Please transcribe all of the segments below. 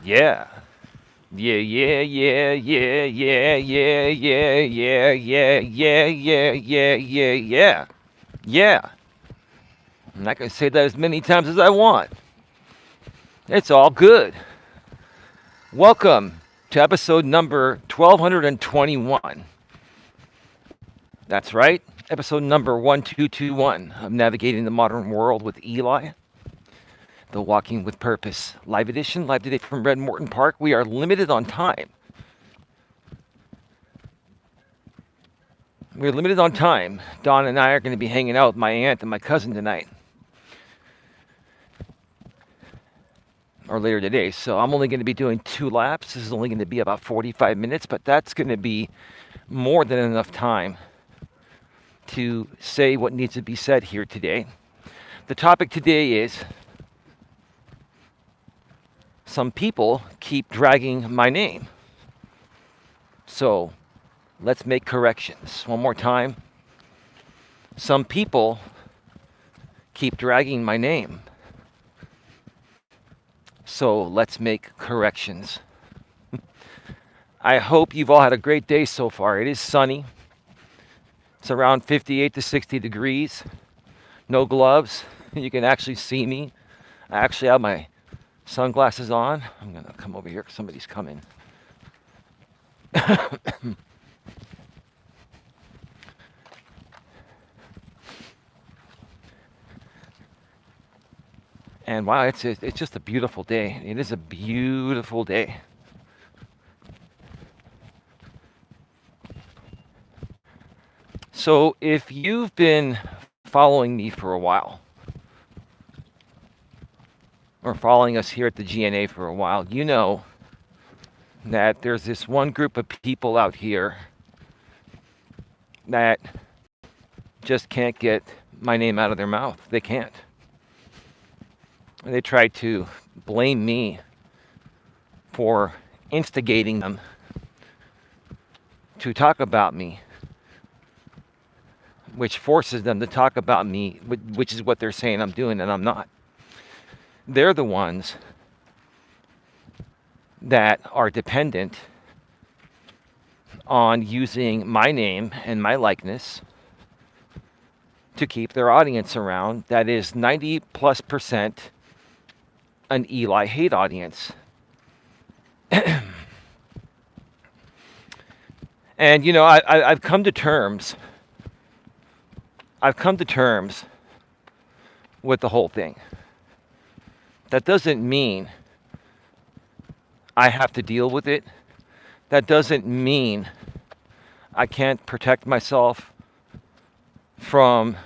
Yeah. Yeah, yeah, yeah, yeah, yeah, yeah, yeah, yeah, yeah, yeah, yeah, yeah, yeah, yeah. Yeah. And I can say that as many times as I want. It's all good. Welcome to episode number 1221. That's right. Episode number 1221 of Navigating the Modern World with Eli, the Walking with Purpose live edition, live today from Red Morton Park. We are limited on time. We're limited on time. Dawn and I are going to be hanging out with my aunt and my cousin tonight, or later today. So I'm only going to be doing 2 laps. This is only going to be about 45 minutes, but that's going to be more than enough time to say what needs to be said here today. The topic today is some people keep dragging my name. So let's make corrections. One more time. Some people keep dragging my name. So let's make corrections. I hope you've all had a great day so far. It is sunny. It's around 58 to 60 degrees. No gloves. You can actually see me. I actually have my sunglasses on. I'm going to come over here because somebody's coming. And wow, it's just a beautiful day. It is a beautiful day. So if you've been following me for a while, or following us here at the GNA for a while, you know that there's this one group of people out here that just can't get my name out of their mouth. They can't. They try to blame me for instigating them to talk about me, which forces them to talk about me, which is what they're saying I'm doing, and I'm not. They're the ones that are dependent on using my name and my likeness to keep their audience around. That is 90+% an Eli hate audience. And you know, I've come to terms. I've come to terms with the whole thing. That doesn't mean I have to deal with it. That doesn't mean I can't protect myself from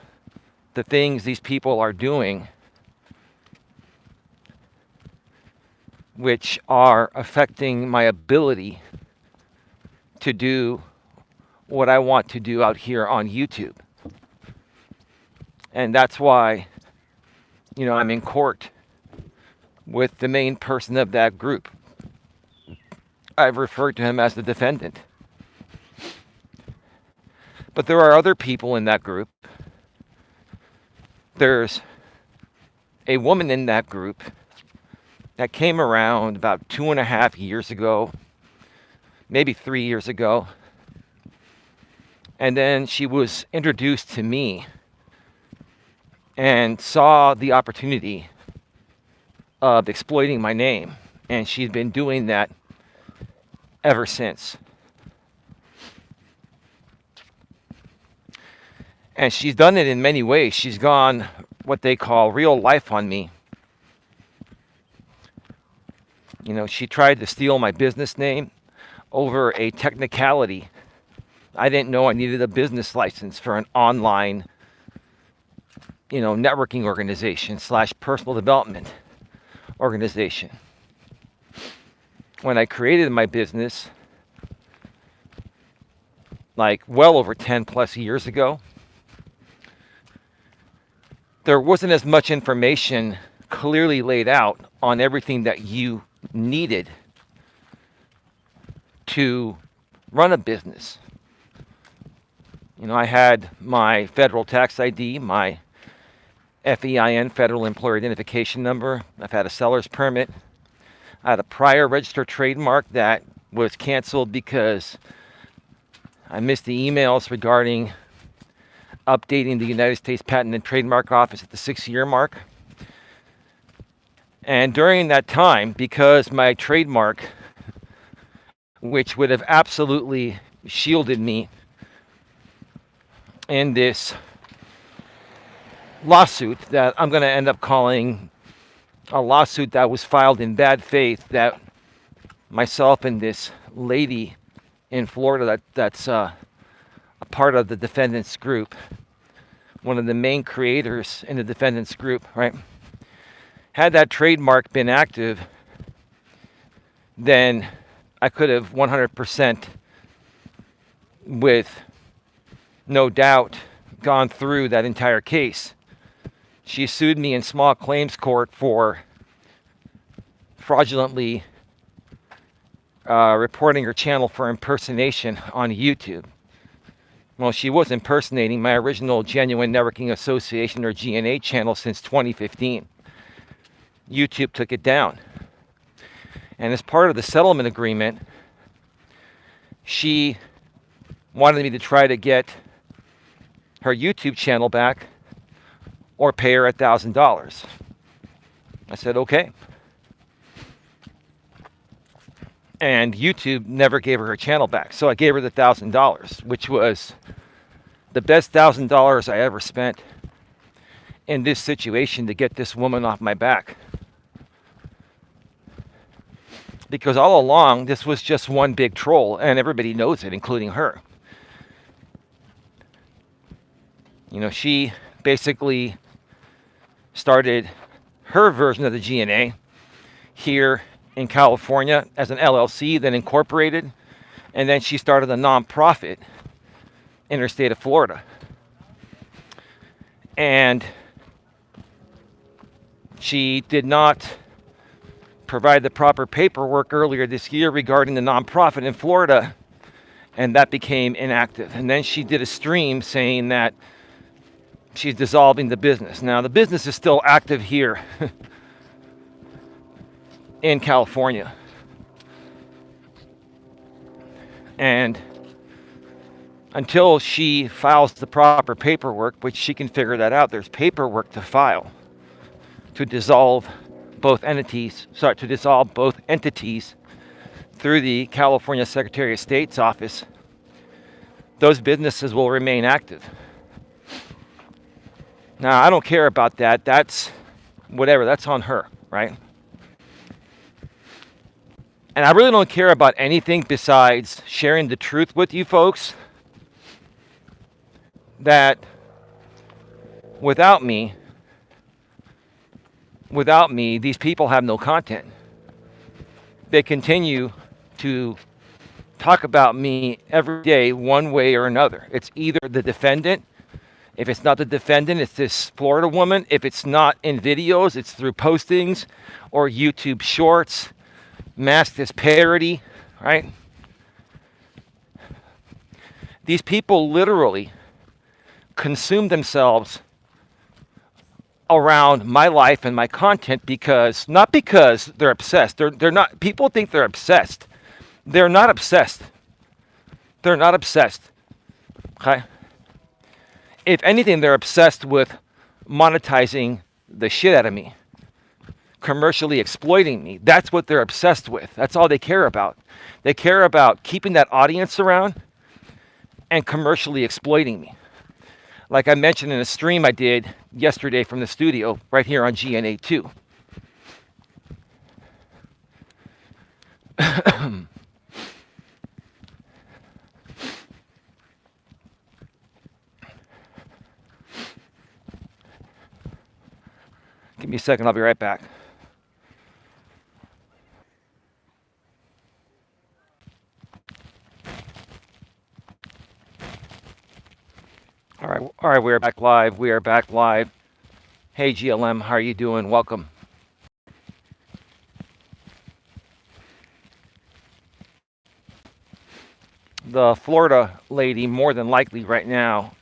the things these people are doing, which are affecting my ability to do what I want to do out here on YouTube. And that's why, you know, I'm in court with the main person of that group. I've referred to him as the defendant. But there are other people in that group. There's a woman in that group that came around about 2.5 years ago, maybe 3 years ago. And then she was introduced to me and saw the opportunity of exploiting my name. And she's been doing that ever since. And she's done it in many ways. She's gone what they call real life on me. You know, she tried to steal my business name over a technicality. I didn't know I needed a business license for an online, you know, networking organization / personal development organization. When I created my business, like well over 10+ years ago, there wasn't as much information clearly laid out on everything that you needed to run a business. You know, I had my federal tax ID, my FEIN, Federal Employer Identification Number. I've had a seller's permit. I had a prior registered trademark that was canceled because I missed the emails regarding updating the United States Patent and Trademark Office at the 6-year mark. And during that time, because my trademark, which would have absolutely shielded me in this lawsuit that I'm going to end up calling a lawsuit that was filed in bad faith, that myself and this lady in Florida that's a part of the defendants group, one of the main creators in the defendants group, right? Had that trademark been active, then I could have 100% with no doubt gone through that entire case. She sued me in small claims court for fraudulently reporting her channel for impersonation on YouTube. Well, she was impersonating my original Genuine Networking Association, or GNA, channel since 2015. YouTube took it down. And as part of the settlement agreement, she wanted me to try to get her YouTube channel back or pay her $1,000. I said, okay. And YouTube never gave her her channel back. So I gave her the $1,000, which was the best $1,000 I ever spent in this situation to get this woman off my back. Because all along, this was just one big troll, and everybody knows it, including her. You know, she basically started her version of the GNA here in California as an LLC, then incorporated, and then she started a nonprofit in her state of Florida. And she did not provide the proper paperwork earlier this year regarding the nonprofit in Florida, and that became inactive. And then she did a stream saying that she's dissolving the business. Now, the business is still active here in California. And until she files the proper paperwork, which she can figure that out, there's paperwork to file to dissolve both entities, through the California Secretary of State's office. Those businesses will remain active. Now, I don't care about that. That's whatever. That's on her, right? And I really don't care about anything besides sharing the truth with you folks, that without me, these people have no content. They continue to talk about me every day, one way or another. It's either the defendant. If it's not the defendant, it's this Florida woman. If it's not in videos, it's through postings or YouTube shorts, masked as parody, right? These people literally consume themselves around my life and my content not because they're obsessed. They're not. People think they're obsessed. They're not obsessed. They're not obsessed. Okay? If anything, they're obsessed with monetizing the shit out of me, commercially exploiting me. That's what they're obsessed with. That's all they care about. They care about keeping that audience around and commercially exploiting me. Like I mentioned in a stream I did yesterday from the studio right here on GNA2. Give me a second, I'll be right back. All right, we are back live. Hey GLM, how are you doing? Welcome. The Florida lady, more than likely right now,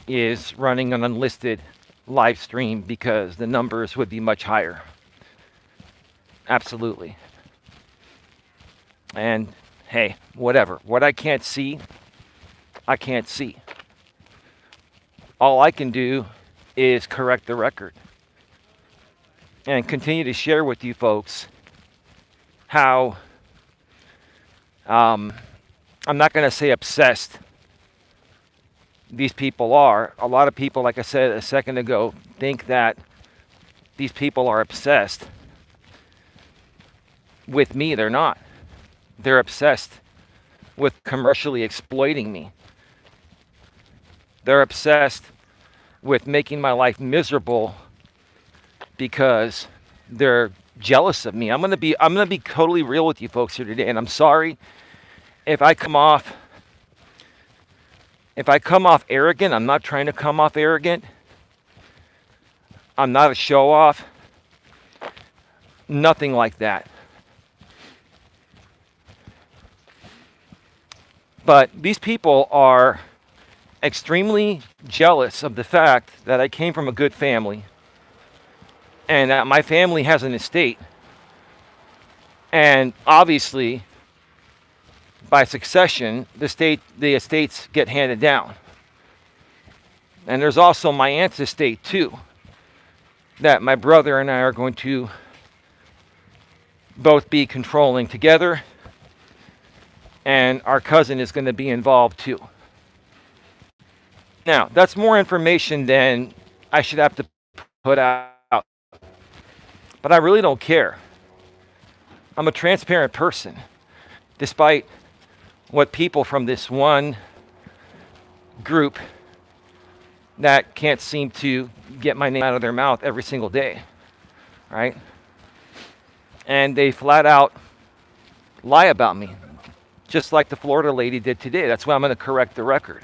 is running an unlisted live stream because the numbers would be much higher. Absolutely. And hey, whatever. What I can't see, I can't see. All I can do is correct the record and continue to share with you folks how I'm not going to say obsessed these people are. A lot of people, like I said a second ago, think that these people are obsessed with me. They're not. They're obsessed with commercially exploiting me. They're obsessed with making my life miserable because they're jealous of me. I'm gonna be totally real with you folks here today, and I'm sorry if I come off arrogant. I'm not trying to come off arrogant. I'm not a show off. Nothing like that. But these people are extremely jealous of the fact that I came from a good family and that my family has an estate. And obviously, by succession, the estates get handed down. And there's also my aunt's estate too, that my brother and I are going to both be controlling together, and our cousin is going to be involved too. Now, that's more information than I should have to put out, but I really don't care. I'm a transparent person, despite what people from this one group that can't seem to get my name out of their mouth every single day, right? And they flat out lie about me, just like the Florida lady did today. That's why I'm going to correct the record.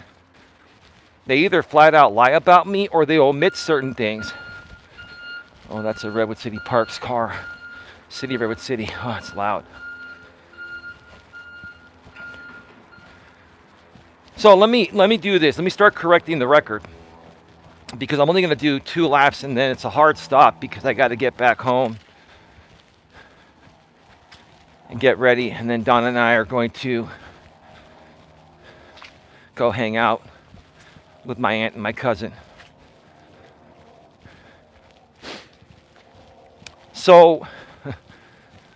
They either flat out lie about me or they omit certain things. Oh, that's a Redwood City Parks car. City of Redwood City. Oh, it's loud. So let me do this. Let me start correcting the record, because I'm only going to do 2 laps and then it's a hard stop because I got to get back home and get ready, and then Donna and I are going to go hang out with my aunt and my cousin. So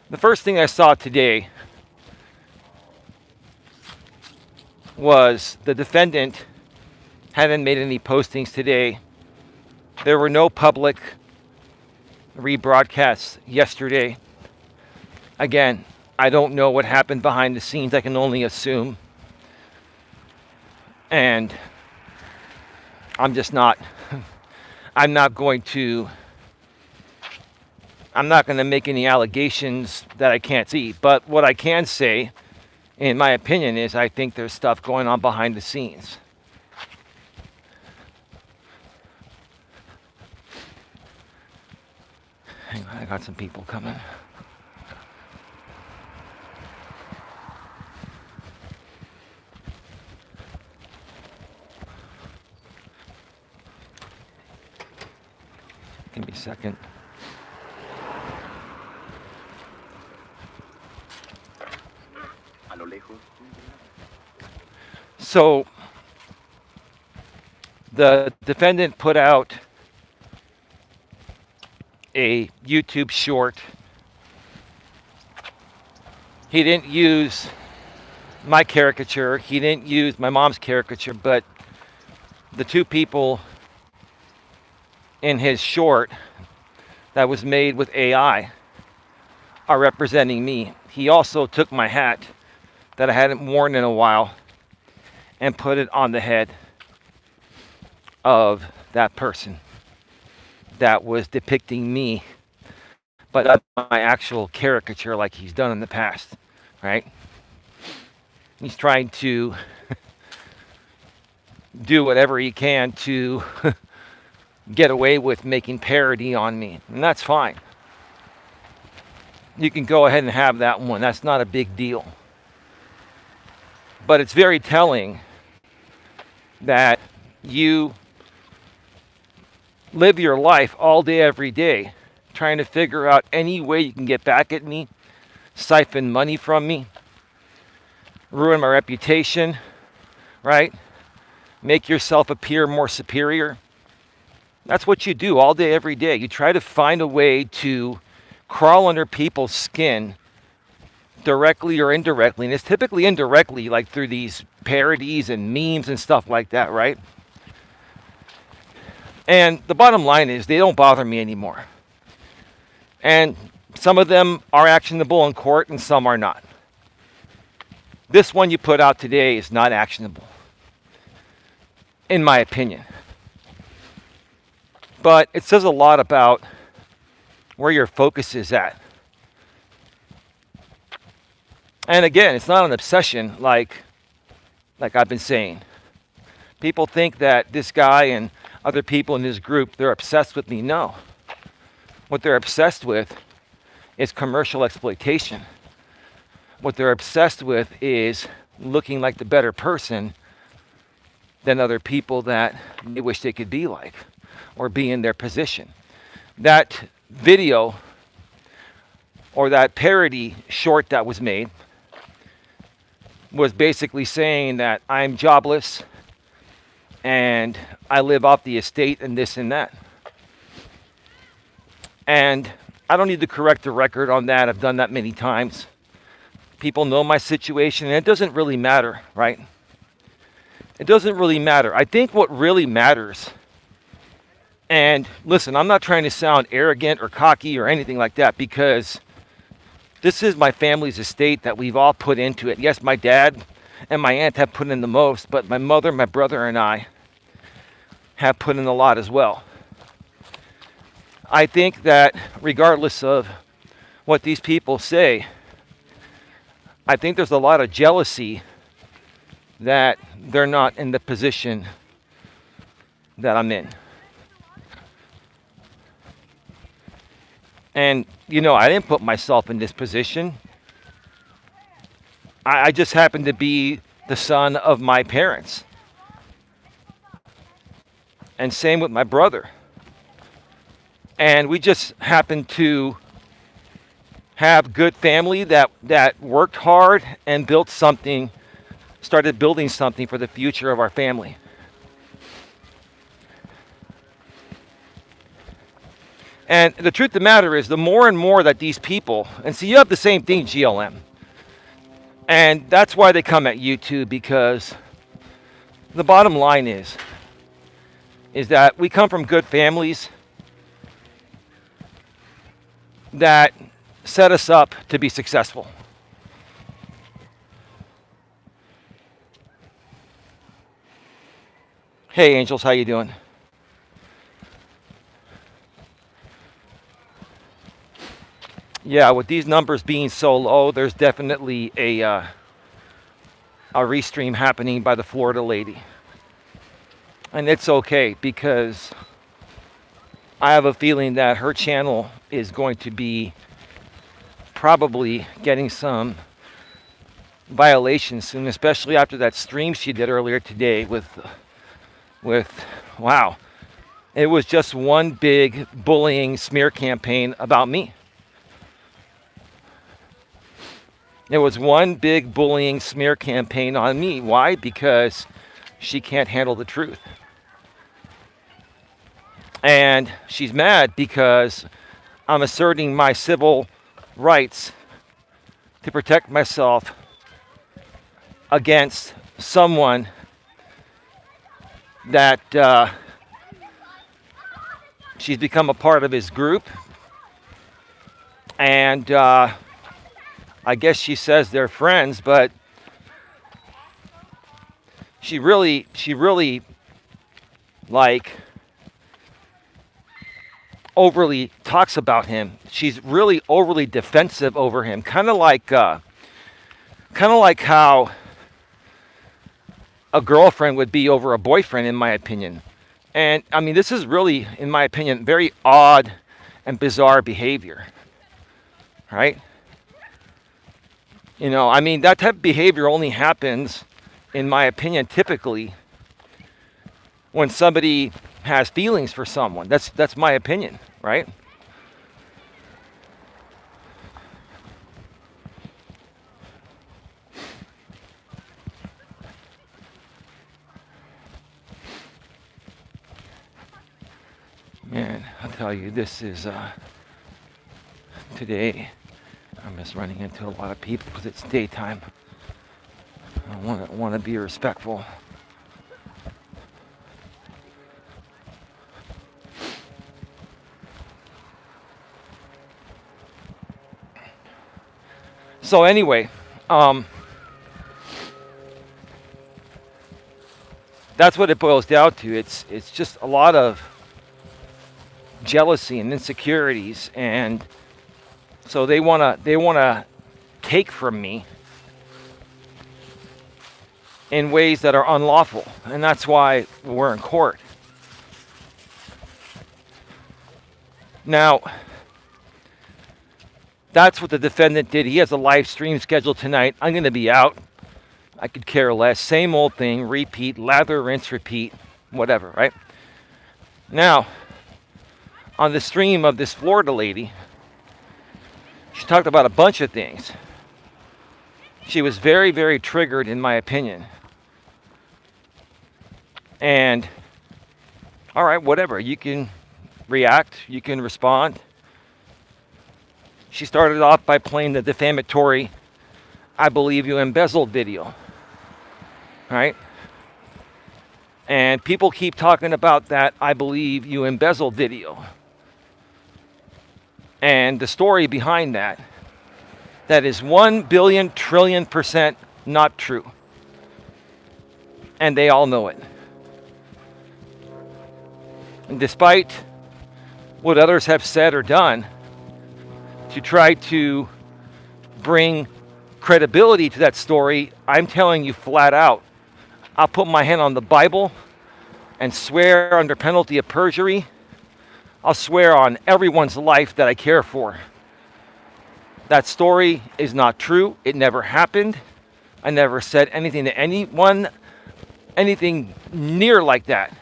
the first thing I saw today was the defendant hadn't made any postings today. There were no public rebroadcasts yesterday. Again, I don't know what happened behind the scenes. I can only assume. And I'm just not, I'm not going to make any allegations that I can't see. But what I can say, in my opinion, is I think there's stuff going on behind the scenes. Hang on, I got some people coming. Give me a second. So the defendant put out a YouTube short. He didn't use my caricature. He didn't use my mom's caricature, but the 2 people in his short that was made with AI are representing me. He also took my hat that I hadn't worn in a while and put it on the head of that person that was depicting me, but not my actual caricature like he's done in the past, right? He's trying to do whatever he can to get away with making parody on me, and that's fine. You can go ahead and have that one. That's not a big deal. But it's very telling that you live your life all day, every day, trying to figure out any way you can get back at me, siphon money from me, ruin my reputation, right? Make yourself appear more superior. That's what you do all day, every day. You try to find a way to crawl under people's skin directly or indirectly. And it's typically indirectly, like through these parodies and memes and stuff like that, right? And the bottom line is they don't bother me anymore. And some of them are actionable in court and some are not. This one you put out today is not actionable, in my opinion. But it says a lot about where your focus is at. And again, it's not an obsession like I've been saying. People think that this guy and other people in this group, they're obsessed with me. No. What they're obsessed with is commercial exploitation. What they're obsessed with is looking like the better person than other people that they wish they could be like or be in their position. That video or that parody short that was made was basically saying that I'm jobless and I live off the estate and this and that. And I don't need to correct the record on that. I've done that many times. People know my situation, and it doesn't really matter, right? It doesn't really matter. I think what really matters, and listen, I'm not trying to sound arrogant or cocky or anything like that, because this is my family's estate that we've all put into it. Yes, my dad and my aunt have put in the most, but my mother, my brother, and I have put in a lot as well. I think that regardless of what these people say, I think there's a lot of jealousy that they're not in the position that I'm in. And, you know, I didn't put myself in this position. I just happened to be the son of my parents. And same with my brother. And we just happened to have good family that worked hard and started building something for the future of our family. And the truth of the matter is, the more and more that these people, and see, you have the same thing, GLM. And that's why they come at you too, because the bottom line is that we come from good families that set us up to be successful. Hey Angels, how you doing? Yeah, with these numbers being so low, there's definitely a restream happening by the Florida lady. And it's okay, because I have a feeling that her channel is going to be probably getting some violations soon, especially after that stream she did earlier today with wow, it was just one big bullying smear campaign about me. It was one big bullying smear campaign on me. Why? Because she can't handle the truth. And she's mad because I'm asserting my civil rights to protect myself against someone that she's become a part of his group. And I guess she says they're friends, but she really like overly talks about him. She's really overly defensive over him, kind of like how a girlfriend would be over a boyfriend, in my opinion. And I mean, this is really, in my opinion, very odd and bizarre behavior, right? You know, I mean, that type of behavior only happens, in my opinion, typically when somebody has feelings for someone. That's my opinion, right? I'll tell you, this is today. I'm just running into a lot of people because it's daytime. I want to be respectful. So anyway, that's what it boils down to. It's just a lot of jealousy and insecurities, and so they wanna take from me in ways that are unlawful, and that's why we're in court. Now, that's what the defendant did. He has a live stream scheduled tonight. I'm going to be out. I could care less. Same old thing, repeat, lather, rinse, repeat, whatever, right? Now, on the stream of this Florida lady, she talked about a bunch of things. She was very, very triggered, in my opinion. And, all right, whatever. You can react. You can respond. She started off by playing the defamatory, "I believe you embezzled" video. Right? And people keep talking about that "I believe you embezzled" video. And the story behind that is 1 billion trillion% not true. And they all know it. And despite what others have said or done to try to bring credibility to that story, I'm telling you flat out, I'll put my hand on the Bible and swear under penalty of perjury. I'll swear on everyone's life that I care for. That story is not true. It never happened. I never said anything to anyone, anything near like that.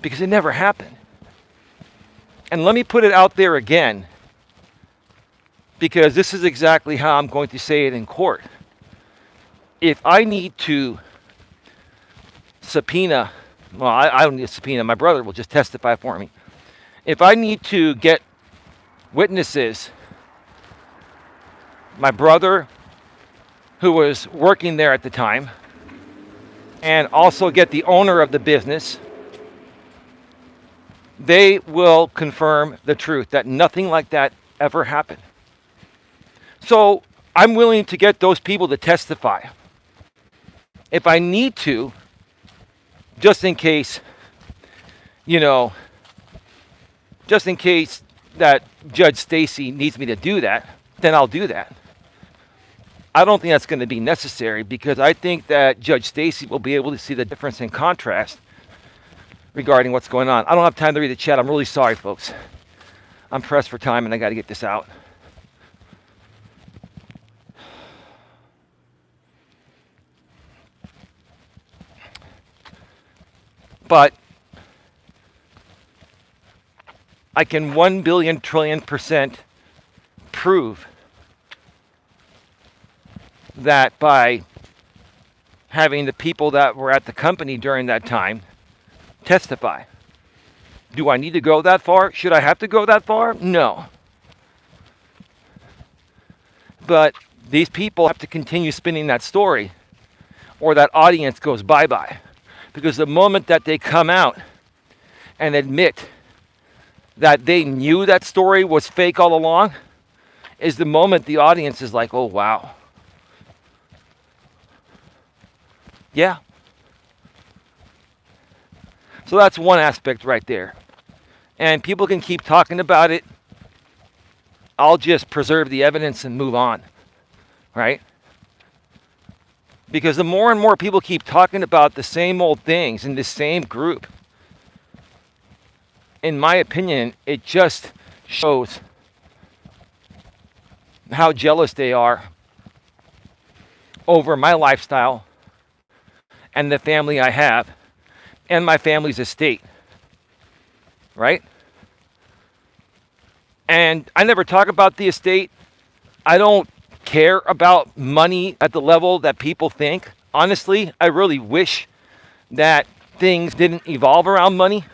Because it never happened. And let me put it out there again, because this is exactly how I'm going to say it in court. If I need to subpoena, well, I don't need a subpoena. My brother will just testify for me. If I need to get witnesses, my brother, who was working there at the time, and also get the owner of the business, they will confirm the truth that nothing like that ever happened. So I'm willing to get those people to testify if I need to, just in case, just in case that Judge Stacy needs me to do that, then I'll do that. I don't think that's going to be necessary, because I think that Judge Stacy will be able to see the difference in contrast regarding what's going on. I don't have time to read the chat. I'm really sorry, folks. I'm pressed for time and I got to get this out. But I can 1 billion trillion% prove that by having the people that were at the company during that time testify. Do I need to go that far? Should I have to go that far? No. But these people have to continue spinning that story, or that audience goes bye-bye. Because the moment that they come out and admit that they knew that story was fake all along, is the moment the audience is like, oh, wow. Yeah. So that's one aspect right there. And people can keep talking about it. I'll just preserve the evidence and move on. Right? Because the more and more people keep talking about the same old things in this same group, in my opinion, it just shows how jealous they are over my lifestyle and the family I have and my family's estate. Right? And I never talk about the estate. I don't care about money at the level that people think. Honestly, I really wish that things didn't evolve around money.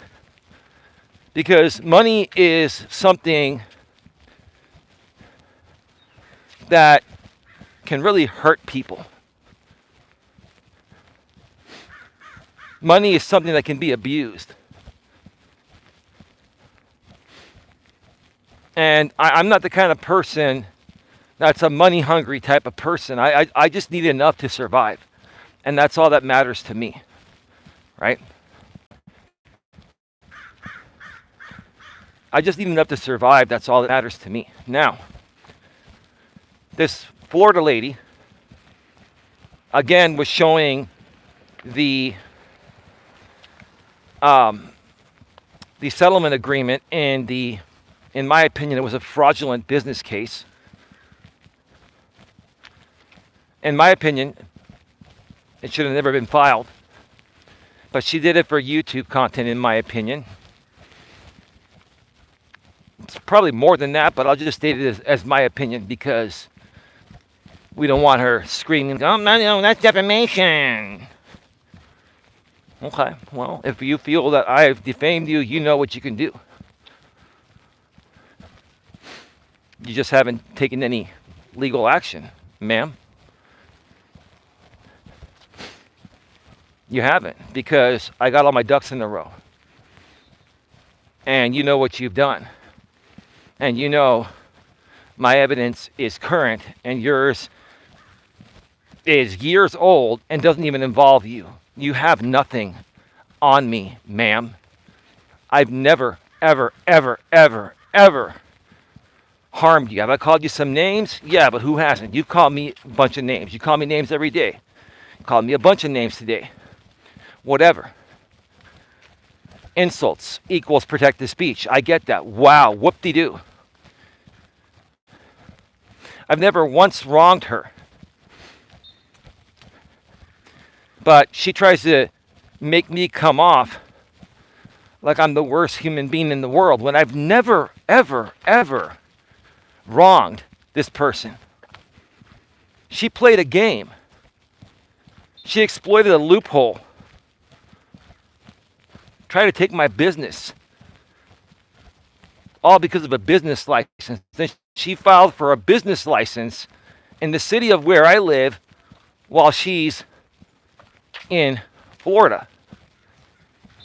Because money is something that can really hurt people. Money is something that can be abused. And I'm not the kind of person that's a money hungry type of person. I just need enough to survive. And that's all that matters to me. Right? I just need enough to survive. That's all that matters to me. Now, this Florida lady, again, was showing the settlement agreement and in my opinion, it was a fraudulent business case. In my opinion, it should have never been filed. But she did it for YouTube content, in my opinion. It's probably more than that, but I'll just state it as my opinion because we don't want her screaming, oh, no, that's defamation. Okay, well, if you feel that I've defamed you, you know what you can do. You just haven't taken any legal action, ma'am. You haven't, because I got all my ducks in a row. And you know what you've done. And you know my evidence is current and yours is years old and doesn't even involve you. You have nothing on me, ma'am. I've never, ever, ever, ever, ever harmed you. Have I called you some names? Yeah, but who hasn't? You've called me a bunch of names. You call me names every day. You called me a bunch of names today. Whatever. Insults equals protected speech. I get that. Wow, whoop-de-doo. I've never once wronged her. But she tries to make me come off like I'm the worst human being in the world when I've never, ever, ever wronged this person. She played a game. She exploited a loophole. Tried to take my business. All because of a business license. Then she filed for a business license in the city of where I live while she's in Florida.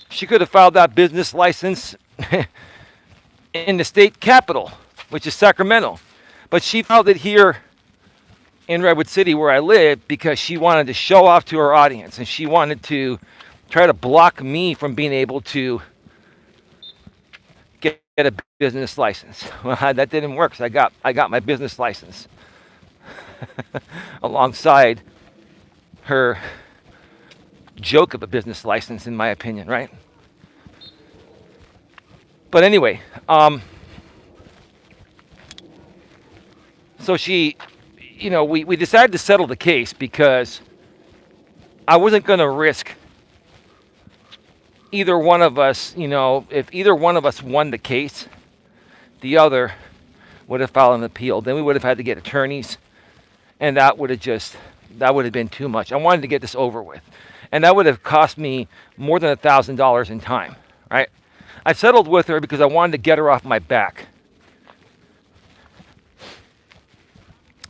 She could have filed that business license in the state capital, which is Sacramento. But she filed it here in Redwood City where I live because she wanted to show off to her audience and she wanted to try to block me from being able to get a business license. Well, that didn't work, so I got my business license alongside her joke of a business license, in my opinion, right? But anyway, so she, we decided to settle the case because I wasn't going to risk either one of us, if either one of us won the case, the other would have filed an appeal. Then we would have had to get attorneys, and that would have been too much. I wanted to get this over with. And that would have cost me more than $1,000 in time, right? I settled with her because I wanted to get her off my back.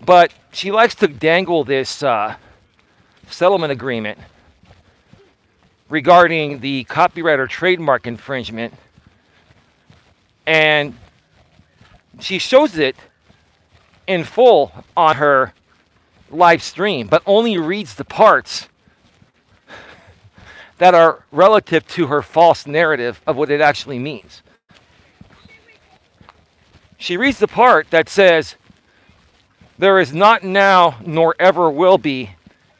But she likes to dangle this settlement agreement regarding the copyright or trademark infringement. And she shows it in full on her live stream, but only reads the parts that are relative to her false narrative of what it actually means. She reads the part that says, there is not now nor ever will be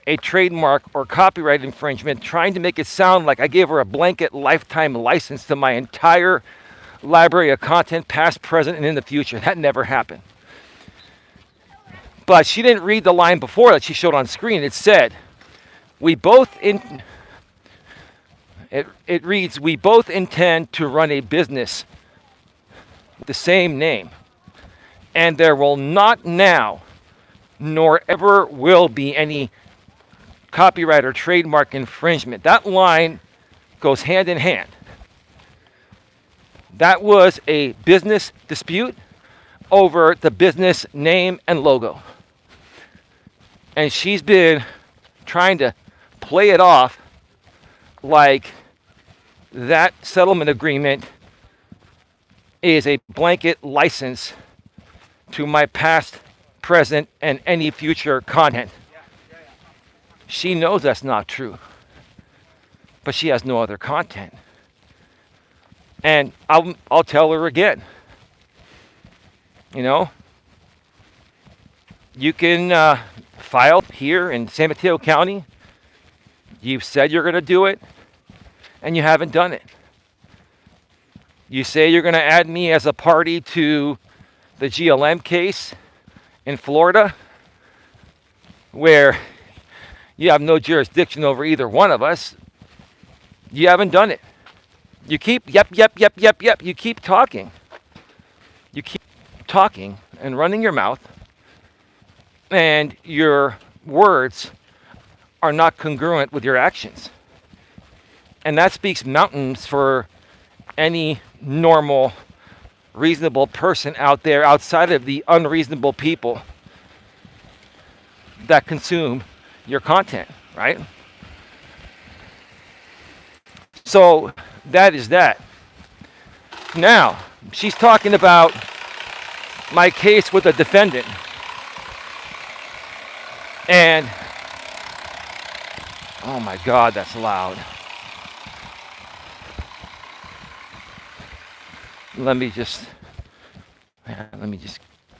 a trademark or copyright infringement, trying to make it sound like I gave her a blanket lifetime license to my entire library of content, past, present, and in the future. That never happened. But she didn't read the line before that she showed on screen. It said, it reads, we both intend to run a business with the same name, and there will not now nor ever will be any copyright or trademark infringement. That line goes hand in hand. That was a business dispute over the business name and logo. And she's been trying to play it off like that settlement agreement is a blanket license to my past, present, and any future content. She knows that's not true, but she has no other content. And I'll tell her again. You know, you can file here in San Mateo County. You've said you're going to do it, and you haven't done it. You say you're going to add me as a party to the GLM case in Florida, where you have no jurisdiction over either one of us. You haven't done it. You keep, yep. You keep talking. You keep talking and running your mouth, and your words are not congruent with your actions. And that speaks mountains for any normal, reasonable person out there outside of the unreasonable people that consume your content, right? So that is that. Now, she's talking about my case with the defendant. And, oh my God, that's loud. Let me just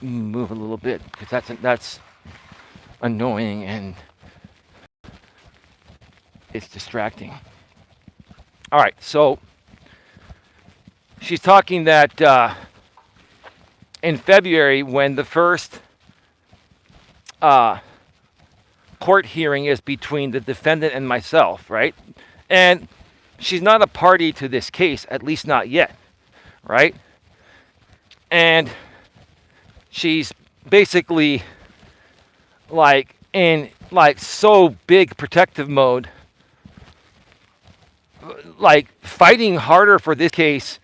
move a little bit, because that's annoying and it's distracting. All right, so she's talking that in February, when the first court hearing is between the defendant and myself, right? And she's not a party to this case, at least not yet, right? And she's basically like in like so big protective mode, like fighting harder for this case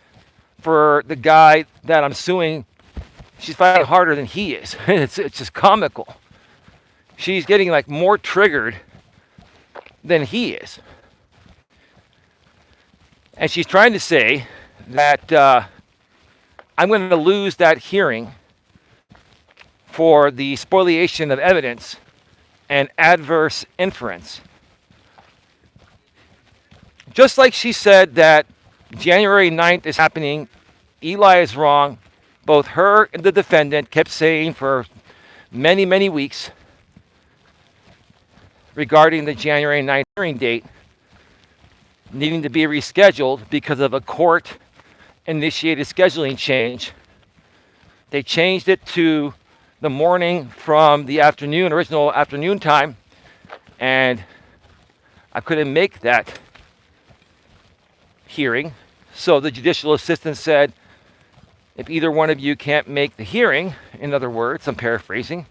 for the guy that I'm suing. She's fighting harder than he is. It's just comical. She's getting like more triggered than he is. And she's trying to say that I'm going to lose that hearing for the spoliation of evidence and adverse inference. Just like she said that January 9th is happening, Eli is wrong. Both her and the defendant kept saying for many, many weeks regarding the January 9th hearing date needing to be rescheduled because of a court-initiated scheduling change. They changed it to the morning from the afternoon, original afternoon time, and I couldn't make that hearing. So the judicial assistant said, if either one of you can't make the hearing, in other words, I'm paraphrasing,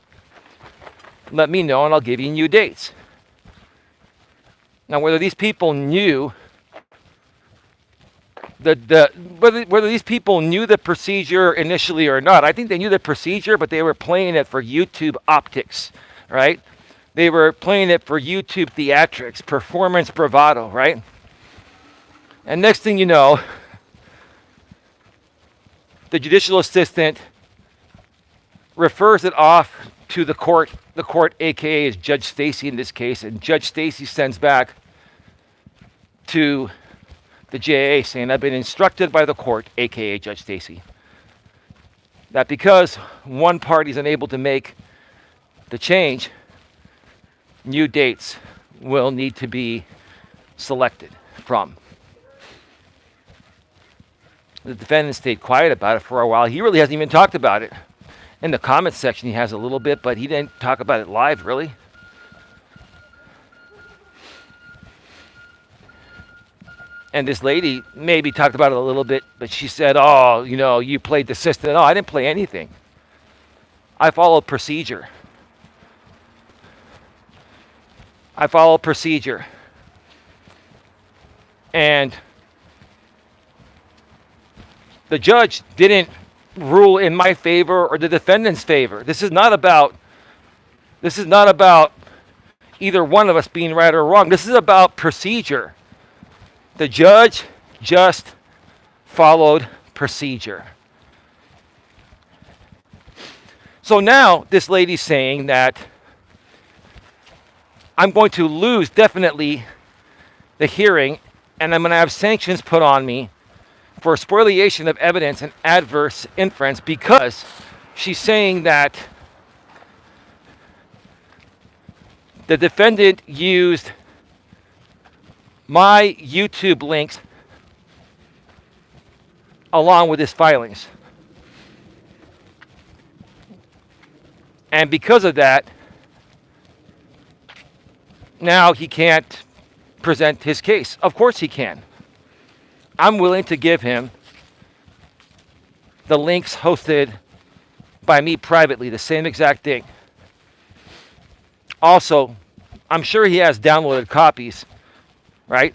let me know and I'll give you new dates. Now, whether these people knew whether these people knew the procedure initially or not, I think they knew the procedure, but they were playing it for YouTube optics, right? They were playing it for YouTube theatrics, performance bravado, right? And next thing you know, the judicial assistant refers it off to the court, aka is Judge Stacy in this case, and Judge Stacy sends back to the JA saying, I've been instructed by the court, aka Judge Stacy, that because one party is unable to make the change, new dates will need to be selected from. The defendant stayed quiet about it for a while. He really hasn't even talked about it. In the comments section, he has a little bit, but he didn't talk about it live, really. And this lady maybe talked about it a little bit, but she said, oh, you know, you played the system. No, I didn't play anything. I followed procedure. And the judge didn't rule in my favor or the defendant's favor. This is not about either one of us being right or wrong. This is about procedure. The judge just followed procedure. So now this lady's saying that I'm going to lose definitely the hearing, and I'm going to have sanctions put on me for spoliation of evidence and adverse inference, because she's saying that the defendant used my YouTube links along with his filings. And because of that, now he can't present his case. Of course he can. I'm willing to give him the links hosted by me privately, the same exact thing. Also, I'm sure he has downloaded copies, right?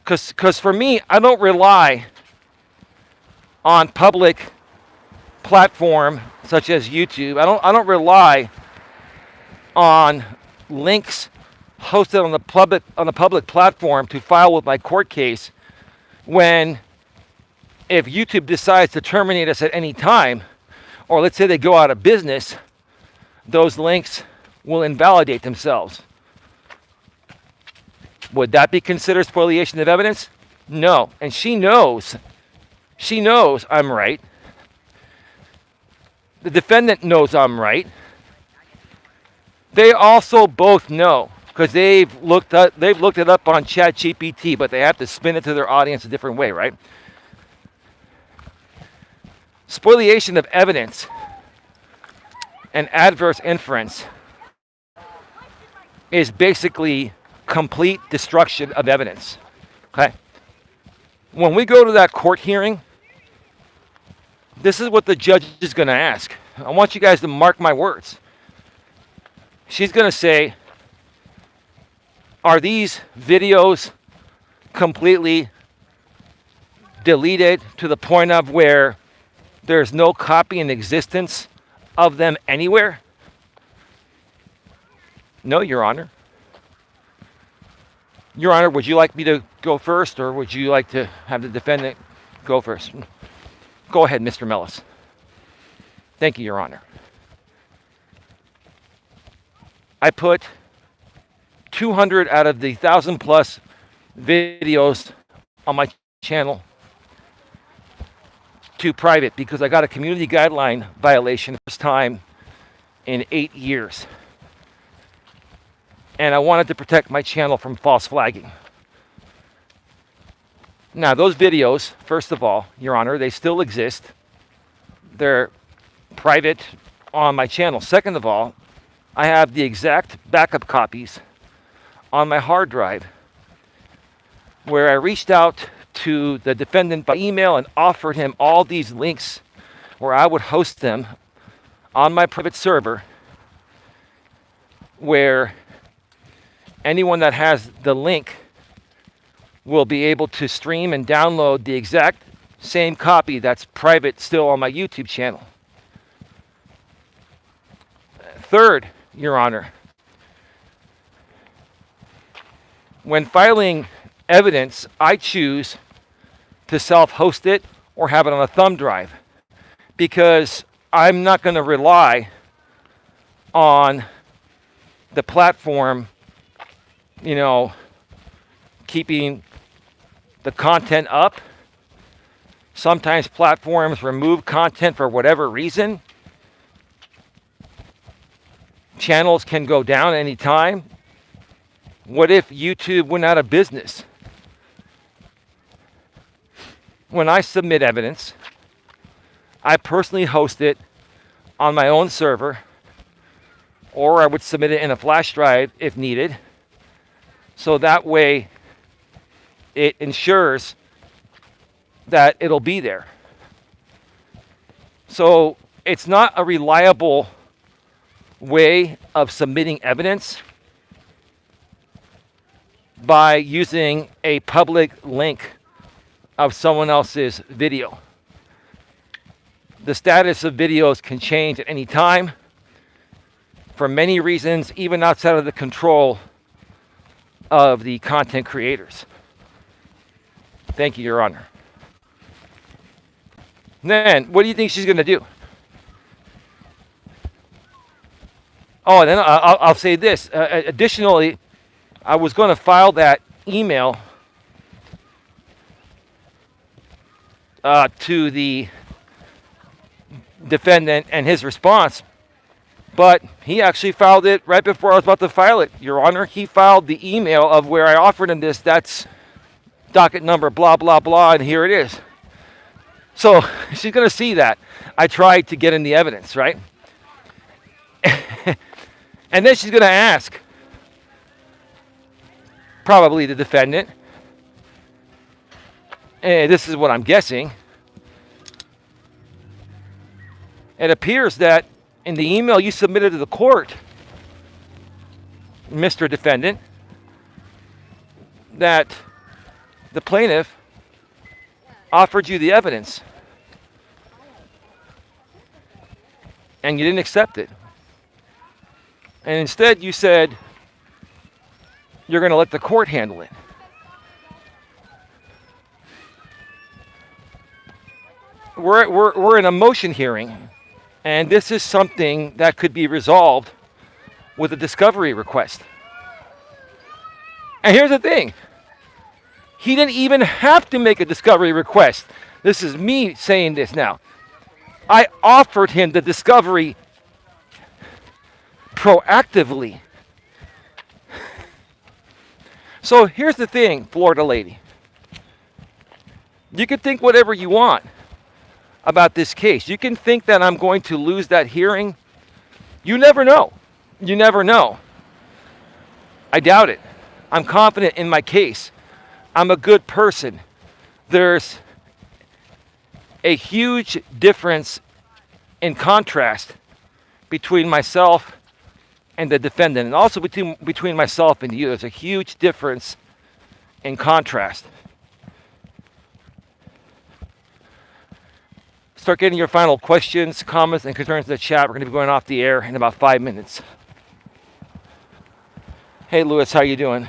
Because for me, I don't rely on public platform such as YouTube. I don't rely on links hosted on the public platform to file with my court case, when if YouTube decides to terminate us at any time, or let's say they go out of business, those links will invalidate themselves. Would that be considered spoliation of evidence? No. And she knows I'm right. The defendant knows I'm right. They also both know, because they've looked it up on ChatGPT, but they have to spin it to their audience a different way, right? Spoliation of evidence and adverse inference is basically complete destruction of evidence. Okay? When we go to that court hearing, this is what the judge is going to ask. I want you guys to mark my words. She's going to say, are these videos completely deleted to the point of where there's no copy in existence of them anywhere? No, Your Honor. Your Honor, would you like me to go first, or would you like to have the defendant go first? Go ahead, Mr. Melas. Thank you, Your Honor. I put 200 out of the 1,000 plus videos on my channel to private because I got a community guideline violation first time in 8 years. And I wanted to protect my channel from false flagging. Now, those videos, first of all, Your Honor, they still exist. They're private on my channel. Second of all, I have the exact backup copies on my hard drive where I reached out to the defendant by email and offered him all these links where I would host them on my private server, where anyone that has the link will be able to stream and download the exact same copy that's private still on my YouTube channel. Third, Your Honor, when filing evidence, I choose to self-host it or have it on a thumb drive because I'm not going to rely on the platform, keeping the content up. Sometimes platforms remove content for whatever reason. Channels can go down anytime. What if YouTube went out of business? When I submit evidence, I personally host it on my own server, or I would submit it in a flash drive if needed. So that way it ensures that it'll be there. So it's not a reliable way of submitting evidence by using a public link of someone else's video. The status of videos can change at any time for many reasons, even outside of the control of the content creators. Thank you, Your Honor. Then, what do you think she's going to do? Oh, and then I'll say this. Additionally, I was going to file that email to the defendant and his response, but he actually filed it right before I was about to file it, Your Honor. He filed the email of where I offered him this. That's docket number blah, blah, blah, and here it is. So she's going to see that. I tried to get in the evidence, right? And then she's going to ask, probably the defendant, and this is what I'm guessing. It appears that in the email you submitted to the court, Mr. Defendant, that the plaintiff offered you the evidence and you didn't accept it. And instead you said you're going to let the court handle it. We're in a motion hearing, and this is something that could be resolved with a discovery request. And here's the thing. He didn't even have to make a discovery request. This is me saying this now. I offered him the discovery proactively. So here's the thing, Florida lady. You can think whatever you want about this case. You can think that I'm going to lose that hearing. You never know. You never know. I doubt it. I'm confident in my case. I'm a good person. There's a huge difference in contrast between myself and the defendant, and also between myself and you. There's a huge difference in contrast. Start getting your final questions, comments, and concerns in the chat. We're going to be going off the air in about 5 minutes. Hey, Lewis, how you doing?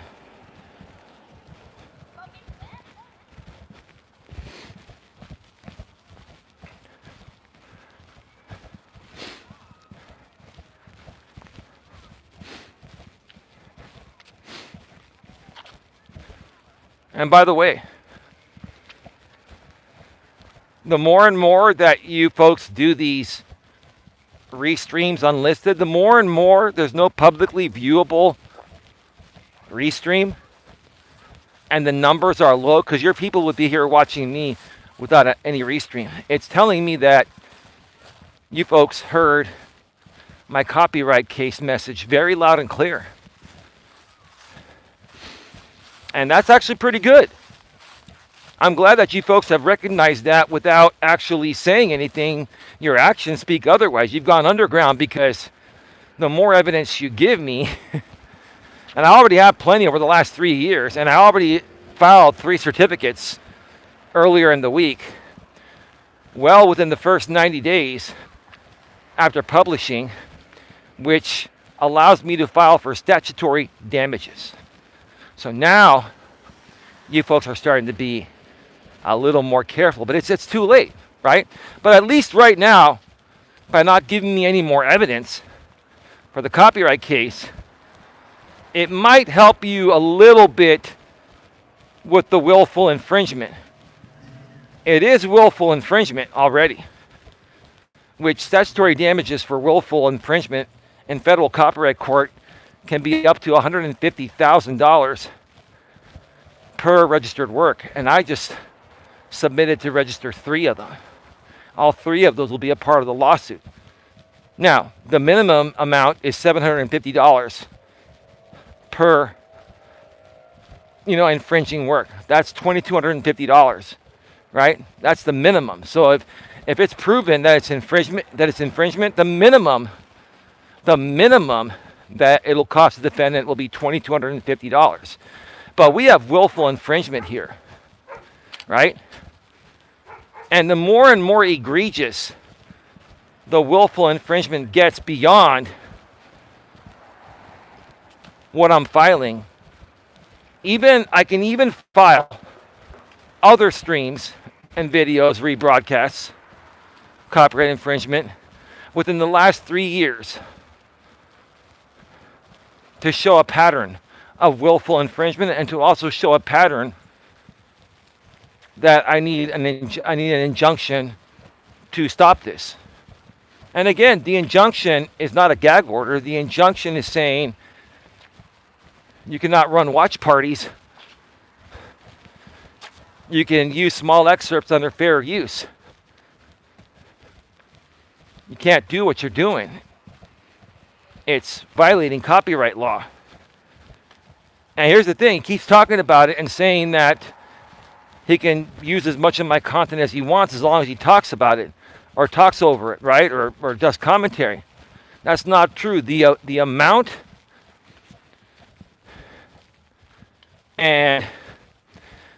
And by the way, the more and more that you folks do these restreams unlisted, the more and more there's no publicly viewable restream, and the numbers are low because your people would be here watching me without any restream. It's telling me that you folks heard my copyright case message very loud and clear. And that's actually pretty good. I'm glad that you folks have recognized that without actually saying anything. Your actions speak otherwise. You've gone underground because the more evidence you give me, and I already have plenty over the last 3 years, and I already filed 3 certificates earlier in the week, well within the first 90 days after publishing, which allows me to file for statutory damages. So now you folks are starting to be a little more careful, but it's too late, right? But at least right now, by not giving me any more evidence for the copyright case, it might help you a little bit with the willful infringement. It is willful infringement already, which statutory damages for willful infringement in federal copyright court can be up to $150,000 per registered work. And I just submitted to register 3 of them. All 3 of those will be a part of the lawsuit. Now, the minimum amount is $750 per, infringing work. That's $2,250, right? That's the minimum. So if it's proven that it's infringement, the minimum that it'll cost the defendant will be $2,250. But we have willful infringement here, right? And the more and more egregious the willful infringement gets beyond what I'm filing, I can even file other streams and videos, rebroadcasts, copyright infringement within the last 3 years to show a pattern of willful infringement and to also show a pattern that I need an injunction to stop this. And again, the injunction is not a gag order. The injunction is saying you cannot run watch parties. You can use small excerpts under fair use. You can't do what you're doing. It's violating copyright law. And here's the thing, he keeps talking about it and saying that he can use as much of my content as he wants as long as he talks about it or talks over it, right? Or does commentary. That's not true. The amount and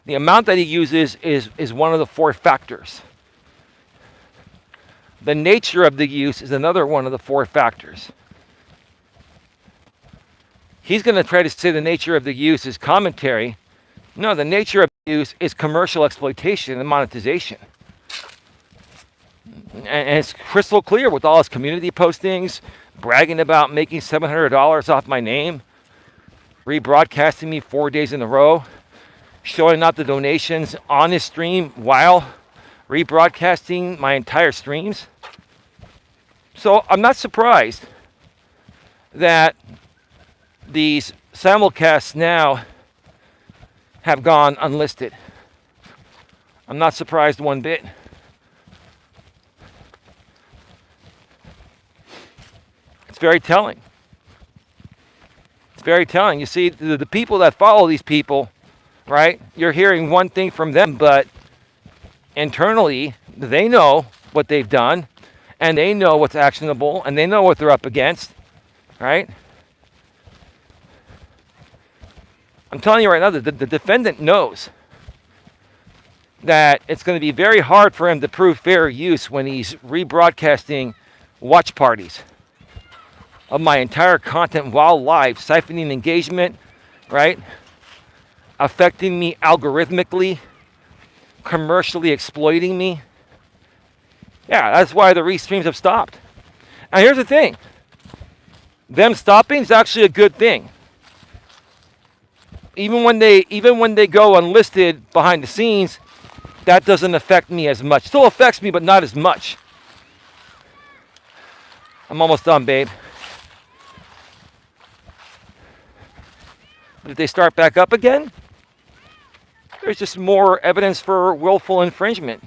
the amount that he uses is one of the 4 factors. The nature of the use is another one of the 4 factors. He's going to try to say the nature of the use is commentary. No, the nature of the use is commercial exploitation and monetization. And it's crystal clear with all his community postings, bragging about making $700 off my name, rebroadcasting me 4 days in a row, showing out the donations on his stream while rebroadcasting my entire streams. So I'm not surprised that these simulcasts now have gone unlisted. I'm not surprised one bit. It's very telling. It's very telling. You see, the people that follow these people, right? You're hearing one thing from them, but internally, they know what they've done, and they know what's actionable, and they know what they're up against, right? I'm telling you right now, the defendant knows that it's going to be very hard for him to prove fair use when he's rebroadcasting watch parties of my entire content while live, siphoning engagement, right? Affecting me algorithmically, commercially exploiting me. Yeah, that's why the restreams have stopped. And here's the thing. Them stopping is actually a good thing. Even when they go unlisted behind the scenes, that doesn't affect me as much. Still affects me, but not as much. I'm almost done, babe. But if they start back up again, there's just more evidence for willful infringement.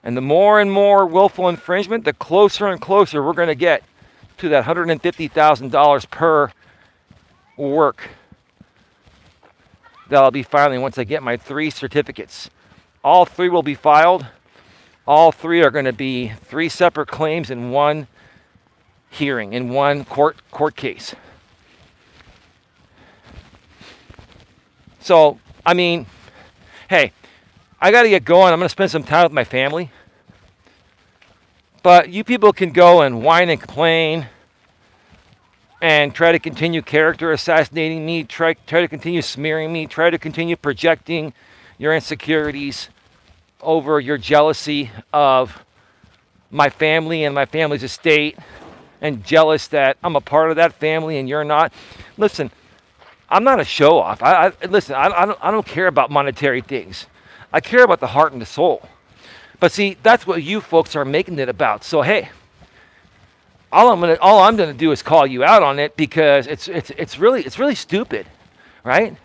And the more and more willful infringement, the closer and closer we're going to get to that $150,000 per work that I'll be filing once I get my 3 certificates. All 3 will be filed. All 3 are going to be 3 separate claims in one hearing, in one court case. So, I mean, hey, I got to get going. I'm going to spend some time with my family. But you people can go and whine and complain and try to continue character assassinating me, try to continue smearing me, try to continue projecting your insecurities over your jealousy of my family and my family's estate, and jealous that I'm a part of that family and you're not. Listen, I'm not a show off. I don't care about monetary things. I care about the heart and the soul. But see, that's what you folks are making it about. So hey, all I'm gonna do is call you out on it, because it's really stupid, right?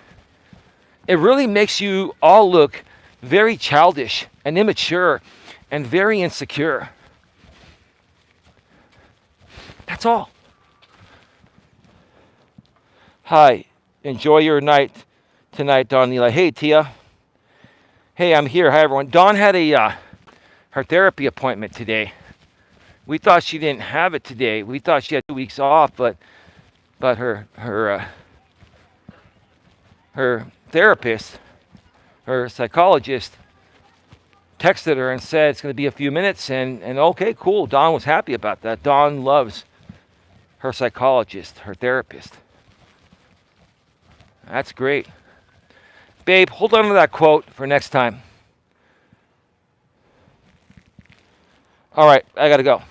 It really makes you all look very childish and immature and very insecure. That's all. Hi, enjoy your night tonight, Don Eli. Hey, Tia. Hey, I'm here. Hi, everyone. Dawn had her therapy appointment today. We thought she didn't have it today. We thought she had 2 weeks off, but her therapist, her psychologist, texted her and said it's going to be a few minutes, and okay, cool. Dawn was happy about that. Dawn loves her psychologist, her therapist. That's great. Babe, hold on to that quote for next time. All right, I got to go.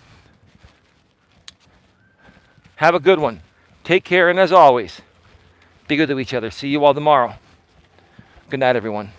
Have a good one. Take care, and as always, be good to each other. See you all tomorrow. Good night, everyone.